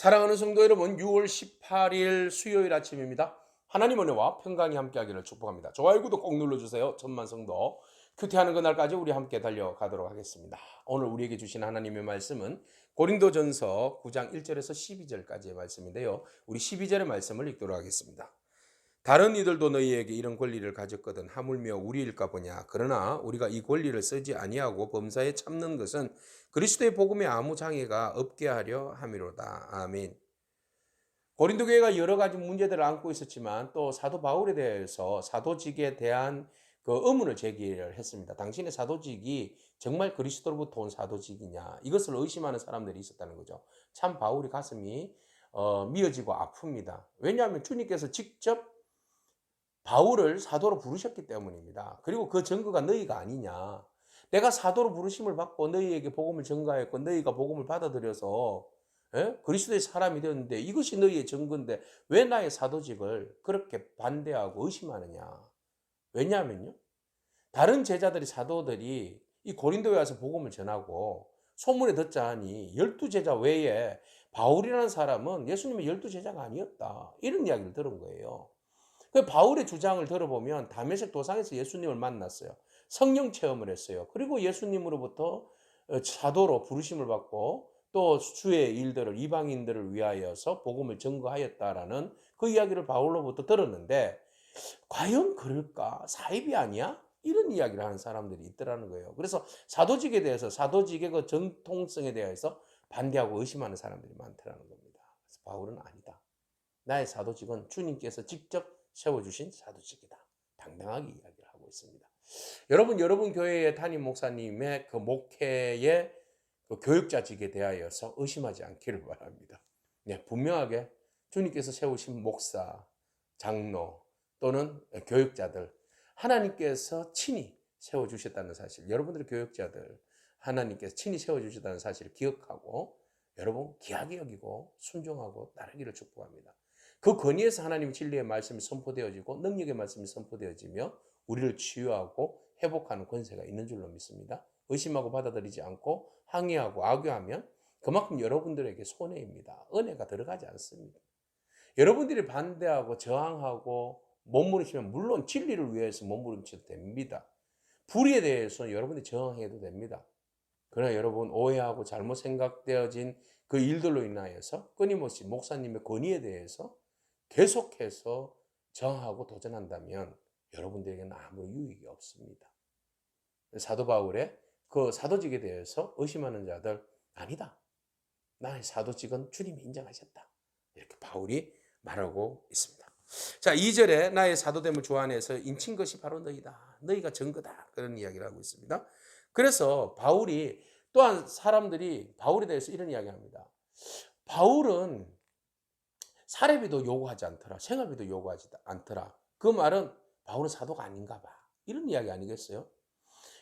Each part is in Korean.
사랑하는 성도 여러분, 6월 18일 수요일 아침입니다. 하나님 은혜와 평강이 함께하기를 축복합니다. 좋아요, 구독 꼭 눌러주세요. 천만 성도 큐티하는 그날까지 우리 함께 달려가도록 하겠습니다. 오늘 우리에게 주신 하나님의 말씀은 고린도전서 9장 1절에서 12절까지의 말씀인데요. 우리 12절의 말씀을 읽도록 하겠습니다. 다른 이들도 너희에게 이런 권리를 가졌거든 하물며 우리일까 보냐. 그러나 우리가 이 권리를 쓰지 아니하고 범사에 참는 것은 그리스도의 복음에 아무 장애가 없게 하려 함이로다. 아멘. 고린도 교회가 여러 가지 문제들을 안고 있었지만 또 사도 바울에 대해서 사도직에 대한 그 의문을 제기를 했습니다. 당신의 사도직이 정말 그리스도로부터 온 사도직이냐, 이것을 의심하는 사람들이 있었다는 거죠. 참 바울이 가슴이 미어지고 아픕니다. 왜냐하면 주님께서 직접 바울을 사도로 부르셨기 때문입니다. 그리고 그 증거가 너희가 아니냐. 내가 사도로 부르심을 받고 너희에게 복음을 전가했고 너희가 복음을 받아들여서 그리스도의 사람이 되었는데 이것이 너희의 증거인데 왜 나의 사도직을 그렇게 반대하고 의심하느냐. 왜냐하면요, 다른 제자들이, 사도들이 이 고린도에 와서 복음을 전하고 소문에 듣자 하니 12제자 외에 바울이라는 사람은 예수님의 12제자가 아니었다, 이런 이야기를 들은 거예요. 그 바울의 주장을 들어보면 다메섹 도상에서 예수님을 만났어요. 성령 체험을 했어요. 그리고 예수님으로부터 사도로 부르심을 받고 또 주의 일들을, 이방인들을 위하여서 복음을 전거하였다라는 그 이야기를 바울로부터 들었는데, 과연 그럴까? 사입이 아니야? 이런 이야기를 하는 사람들이 있더라는 거예요. 그래서 사도직에 대해서, 사도직의 그 정통성에 대해서 반대하고 의심하는 사람들이 많더라는 겁니다. 그래서 바울은 아니다. 나의 사도직은 주님께서 직접 세워주신 사도직이다, 당당하게 이야기를 하고 있습니다. 여러분 교회의 담임 목사님의 그 목회의 그 교육자직에 대하여서 의심하지 않기를 바랍니다. 네, 분명하게 주님께서 세우신 목사, 장로 또는 교육자들, 하나님께서 친히 세워주셨다는 사실, 여러분들의 교육자들 하나님께서 친히 세워주셨다는 사실을 기억하고 여러분 귀하게 여기고 순종하고 따르기를 축복합니다. 그 권위에서 하나님의 진리의 말씀이 선포되어지고 능력의 말씀이 선포되어지며 우리를 치유하고 회복하는 권세가 있는 줄로 믿습니다. 의심하고 받아들이지 않고 항의하고 악유하면 그만큼 여러분들에게 손해입니다. 은혜가 들어가지 않습니다. 여러분들이 반대하고 저항하고 몸부림치면 물론 진리를 위해서 몸부림쳐도 됩니다. 불의에 대해서 여러분이 저항해도 됩니다. 그러나 여러분, 오해하고 잘못 생각되어진 그 일들로 인하여서 끊임없이 목사님의 권위에 대해서 계속해서 저항하고 도전한다면 여러분들에게는 아무 유익이 없습니다. 사도 바울의 그 사도직에 대해서 의심하는 자들, 아니다, 나의 사도직은 주님이 인정하셨다, 이렇게 바울이 말하고 있습니다. 자, 2절에 나의 사도됨을 주 안에서 인친 것이 바로 너희다, 너희가 증거다, 그런 이야기를 하고 있습니다. 그래서 바울이, 또한 사람들이 바울에 대해서 이런 이야기합니다. 바울은 사례비도 요구하지 않더라, 생활비도 요구하지 않더라. 그 말은 바울은 사도가 아닌가 봐, 이런 이야기 아니겠어요?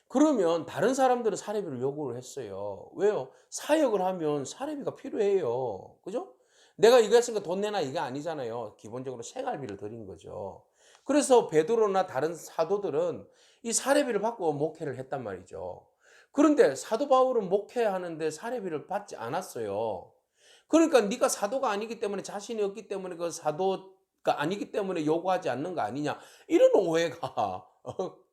그러면 다른 사람들은 사례비를 요구를 했어요. 왜요? 사역을 하면 사례비가 필요해요. 그죠? 내가 이거 했으니까 돈 내나, 이게 아니잖아요. 기본적으로 생활비를 드린 거죠. 그래서 베드로나 다른 사도들은 이 사례비를 받고 목회를 했단 말이죠. 그런데 사도 바울은 목회하는데 사례비를 받지 않았어요. 그러니까 네가 사도가 아니기 때문에, 자신이 없기 때문에 그 사도가 아니기 때문에 요구하지 않는 거 아니냐, 이런 오해가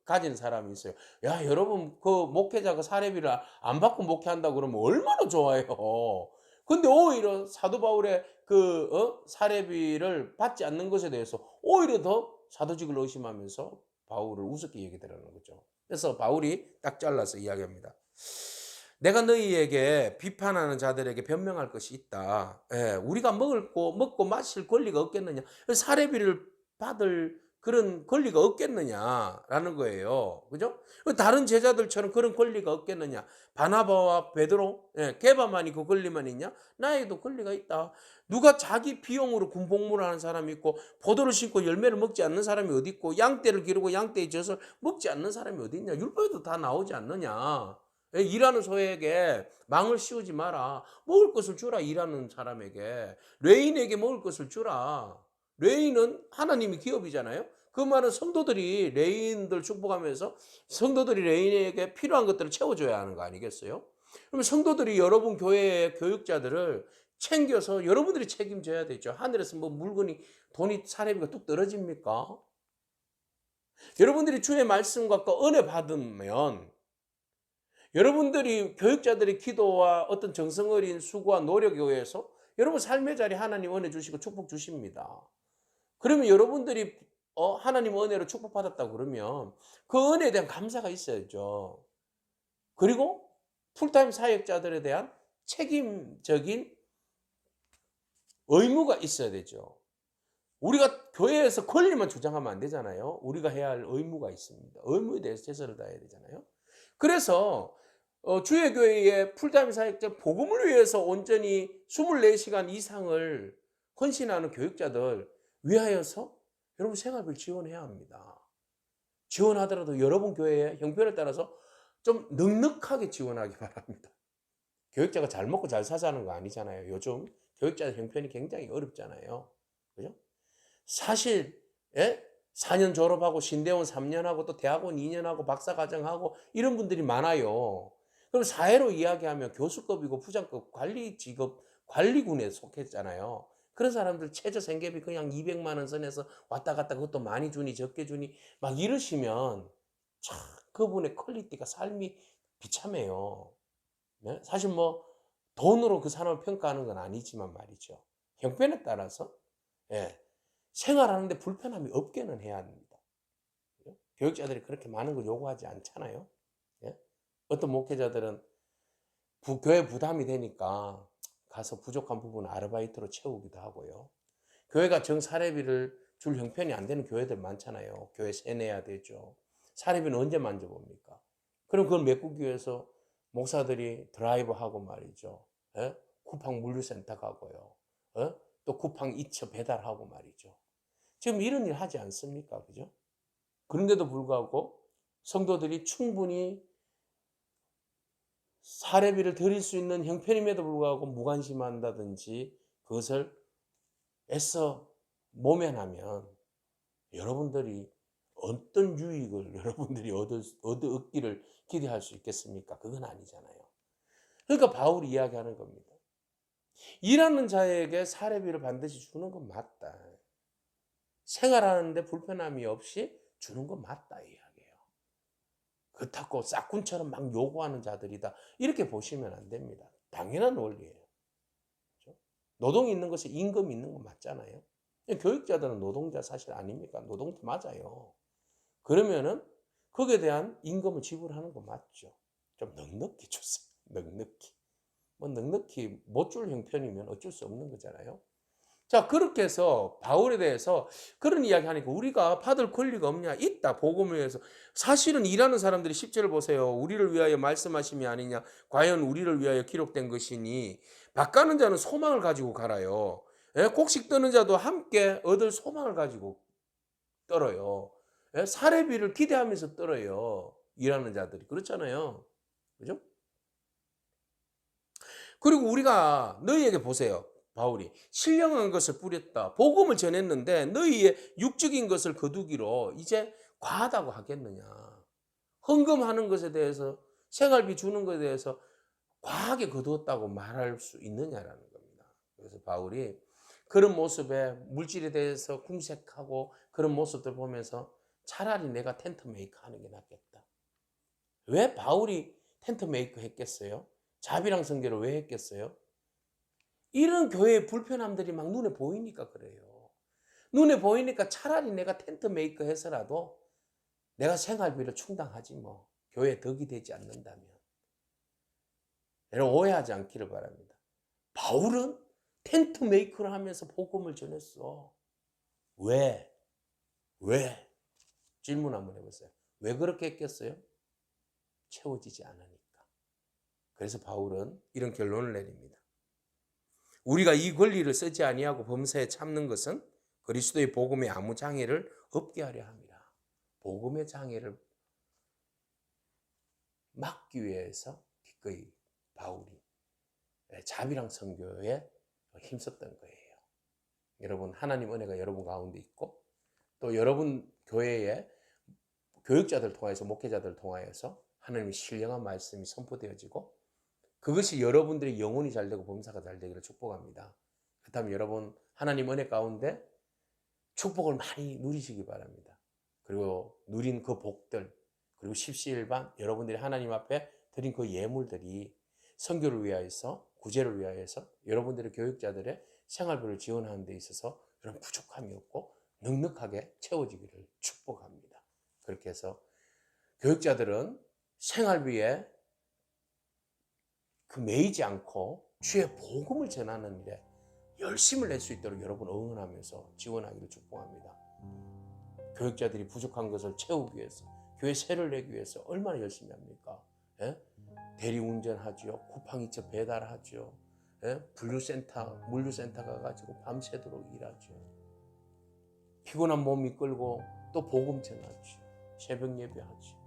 가진 사람이 있어요. 야, 여러분, 그 목회자가 사례비를 안 받고 목회한다 그러면 얼마나 좋아요. 근데 오히려 사도 바울의 그 사례비를 받지 않는 것에 대해서 오히려 더 사도직을 의심하면서 바울을 우습게 얘기하는 거죠. 그래서 바울이 딱 잘라서 이야기합니다. 내가 너희에게 비판하는 자들에게 변명할 것이 있다. 예, 우리가 먹고 마실 권리가 없겠느냐, 사례비를 받을 그런 권리가 없겠느냐라는 거예요. 그죠? 다른 제자들처럼 그런 권리가 없겠느냐. 바나바와 베드로, 게바만이 그 권리만 있냐? 나에게도 권리가 있다. 누가 자기 비용으로 군복무를 하는 사람이 있고 포도를 심고 열매를 먹지 않는 사람이 어디 있고 양떼를 기르고 양떼의 젖을 먹지 않는 사람이 어디 있냐? 율법에도 다 나오지 않느냐. 일하는 소에게 망을 씌우지 마라. 먹을 것을 주라, 일하는 사람에게. 레인에게 먹을 것을 주라. 레인은 하나님이 기업이잖아요. 그 말은 성도들이 레인들 축복하면서 성도들이 레인에게 필요한 것들을 채워줘야 하는 거 아니겠어요? 그러면 성도들이 여러분 교회의 교육자들을 챙겨서 여러분들이 책임져야 되죠. 하늘에서 뭐 물건이 돈이 사례비가 뚝 떨어집니까? 여러분들이 주의 말씀과 그 은혜 받으면 여러분들이 교육자들의 기도와 어떤 정성 어린 수고와 노력에 의해서 여러분 삶의 자리 하나님 은혜 주시고 축복 주십니다. 그러면 여러분들이 하나님 은혜로 축복받았다고 그러면 그 은혜에 대한 감사가 있어야죠. 그리고 풀타임 사역자들에 대한 책임적인 의무가 있어야 되죠. 우리가 교회에서 권리만 주장하면 안 되잖아요. 우리가 해야 할 의무가 있습니다. 의무에 대해서 최선을 다해야 되잖아요. 그래서 주의 교회의 풀타임 사역자 복음을 위해서 온전히 24시간 이상을 헌신하는 교육자들 위하여서 여러분 생활비를 지원해야 합니다. 지원하더라도 여러분 교회의 형편에 따라서 좀 넉넉하게 지원하기 바랍니다. 교육자가 잘 먹고 잘 사자는 거 아니잖아요. 요즘 교육자 형편이 굉장히 어렵잖아요. 그죠? 사실 4년 졸업하고 신대원 3년 하고 또 대학원 2년 하고 박사과정하고 이런 분들이 많아요. 그럼 사회로 이야기하면 교수급이고 부장급 관리 직업 관리군에 속했잖아요. 그런 사람들 최저 생계비 그냥 200만 원 선에서 왔다 갔다 그것도 많이 주니 적게 주니 막 이러시면 참 그분의 퀄리티가 삶이 비참해요. 네? 사실 뭐 돈으로 그 사람을 평가하는 건 아니지만 말이죠. 형편에 따라서 생활하는데 불편함이 없게는 해야 합니다. 교육자들이 그렇게 많은 걸 요구하지 않잖아요. 어떤 목회자들은 교회 부담이 되니까 가서 부족한 부분을 아르바이트로 채우기도 하고요. 교회가 정사례비를 줄 형편이 안 되는 교회들 많잖아요. 교회 세내야 되죠. 사례비는 언제 만져봅니까? 그럼 그걸 메꾸기 위해서 목사들이 드라이브하고 말이죠. 쿠팡 물류센터 가고요. 또 쿠팡 이처 배달하고 말이죠. 지금 이런 일 하지 않습니까? 그죠? 그런데도 불구하고 성도들이 충분히 사례비를 드릴 수 있는 형편임에도 불구하고 무관심한다든지 그것을 애써 모면하면 여러분들이 어떤 유익을 여러분들이 얻기를 기대할 수 있겠습니까? 그건 아니잖아요. 그러니까 바울이 이야기하는 겁니다. 일하는 자에게 사례비를 반드시 주는 건 맞다. 생활하는데 불편함이 없이 주는 건 맞다 이 이야기예요. 그렇다고 싹군처럼 막 요구하는 자들이다 이렇게 보시면 안 됩니다. 당연한 원리예요. 그렇죠? 노동이 있는 것에 임금이 있는 건 맞잖아요. 교육자들은 노동자 사실 아닙니까? 노동자 맞아요. 그러면은 거기에 대한 임금을 지불하는 거 맞죠. 좀 넉넉히 주세요. 넉넉히. 뭐 넉넉히 못 줄 형편이면 어쩔 수 없는 거잖아요. 자, 그렇게 해서 바울에 대해서 그런 이야기 하니까 우리가 받을 권리가 없냐? 있다. 복음을 위해서. 사실은 일하는 사람들이 10절을 보세요. 우리를 위하여 말씀하심이 아니냐? 과연 우리를 위하여 기록된 것이니 밭가는 자는 소망을 가지고 갈아요. 곡식 뜨는 자도 함께 얻을 소망을 가지고 떨어요. 사례비를 기대하면서 떨어요. 일하는 자들이. 그렇잖아요. 그죠? 그리고 우리가 너희에게 보세요. 바울이 신령한 것을 뿌렸다. 복음을 전했는데 너희의 육적인 것을 거두기로 이제 과하다고 하겠느냐. 헌금하는 것에 대해서 생활비 주는 것에 대해서 과하게 거두었다고 말할 수 있느냐라는 겁니다. 그래서 바울이 그런 모습에 물질에 대해서 궁색하고 그런 모습들 보면서 차라리 내가 텐트 메이커 하는 게 낫겠다. 왜 바울이 텐트 메이커 했겠어요? 자비랑 선교를 왜 했겠어요? 이런 교회의 불편함들이 막 눈에 보이니까 그래요. 눈에 보이니까 차라리 내가 텐트 메이커 해서라도 내가 생활비를 충당하지 뭐. 교회에 덕이 되지 않는다면. 여러분 오해하지 않기를 바랍니다. 바울은 텐트 메이커를 하면서 복음을 전했어. 왜? 왜? 질문 한번 해보세요. 왜 그렇게 했겠어요? 채워지지 않으니까. 그래서 바울은 이런 결론을 내립니다. 우리가 이 권리를 쓰지 아니하고 범사에 참는 것은 그리스도의 복음에 아무 장애를 없게 하려 함이라. 복음의 장애를 막기 위해서 기꺼이 바울이 자비랑 선교에 힘썼던 거예요. 여러분 하나님 은혜가 여러분 가운데 있고 또 여러분 교회의 교육자들 통하여서 목회자들 통하여서 하나님의 신령한 말씀이 선포되어지고 그것이 여러분들의 영혼이 잘 되고 범사가 잘 되기를 축복합니다. 그렇다면 여러분 하나님 은혜 가운데 축복을 많이 누리시기 바랍니다. 그리고 누린 그 복들, 그리고 십시일반 여러분들이 하나님 앞에 드린 그 예물들이 선교를 위하여서, 구제를 위하여서 여러분들의 교육자들의 생활비를 지원하는 데 있어서 그런 부족함이 없고 넉넉하게 채워지기를 축복합니다. 그렇게 해서 교육자들은 생활비에 그 매이지 않고 주의 복음을 전하는 일에 열심을 낼 수 있도록 여러분 응원하면서 지원하기를 축복합니다. 교육자들이 부족한 것을 채우기 위해서, 교회 세를 내기 위해서 얼마나 열심히 합니까? 예? 대리운전하죠. 쿠팡이처 배달하죠. 예? 분류센터, 물류센터 가가지고 밤새도록 일하죠. 피곤한 몸 이끌고 또 복음 전하죠. 새벽 예배하죠.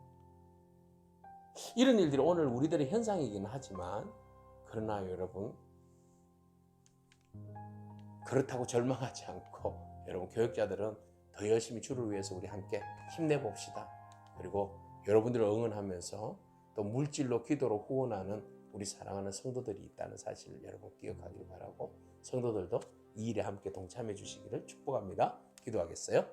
이런 일들이 오늘 우리들의 현상이긴 하지만 그러나 여러분 그렇다고 절망하지 않고 여러분 교육자들은 더 열심히 주를 위해서 우리 함께 힘내봅시다. 그리고 여러분들을 응원하면서 또 물질로 기도로 후원하는 우리 사랑하는 성도들이 있다는 사실을 여러분 기억하길 바라고 성도들도 이 일에 함께 동참해 주시기를 축복합니다. 기도하겠어요.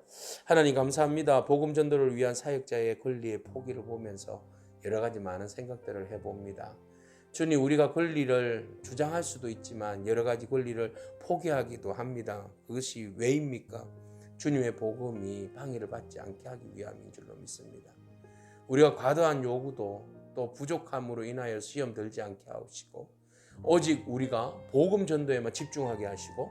하나님 감사합니다. 복음 전도를 위한 사역자의 권리의 포기를 보면서 여러 가지 많은 생각들을 해봅니다. 주님, 우리가 권리를 주장할 수도 있지만 여러 가지 권리를 포기하기도 합니다. 그것이 왜입니까? 주님의 복음이 방해를 받지 않게 하기 위함인 줄로 믿습니다. 우리가 과도한 요구도 또 부족함으로 인하여 시험 들지 않게 하시고 오직 우리가 복음 전도에만 집중하게 하시고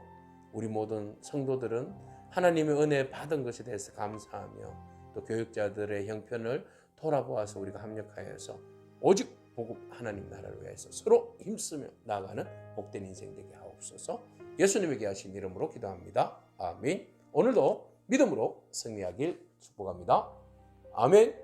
우리 모든 성도들은 하나님의 은혜 받은 것에 대해서 감사하며 또 교육자들의 형편을 돌아보아서 우리가 합력하여서 오직 복음 하나님 나라를 위해서 서로 힘쓰며 나아가는 복된 인생 되게 하옵소서. 예수님에게 하신 이름으로 기도합니다. 아멘. 오늘도 믿음으로 승리하길 축복합니다. 아멘.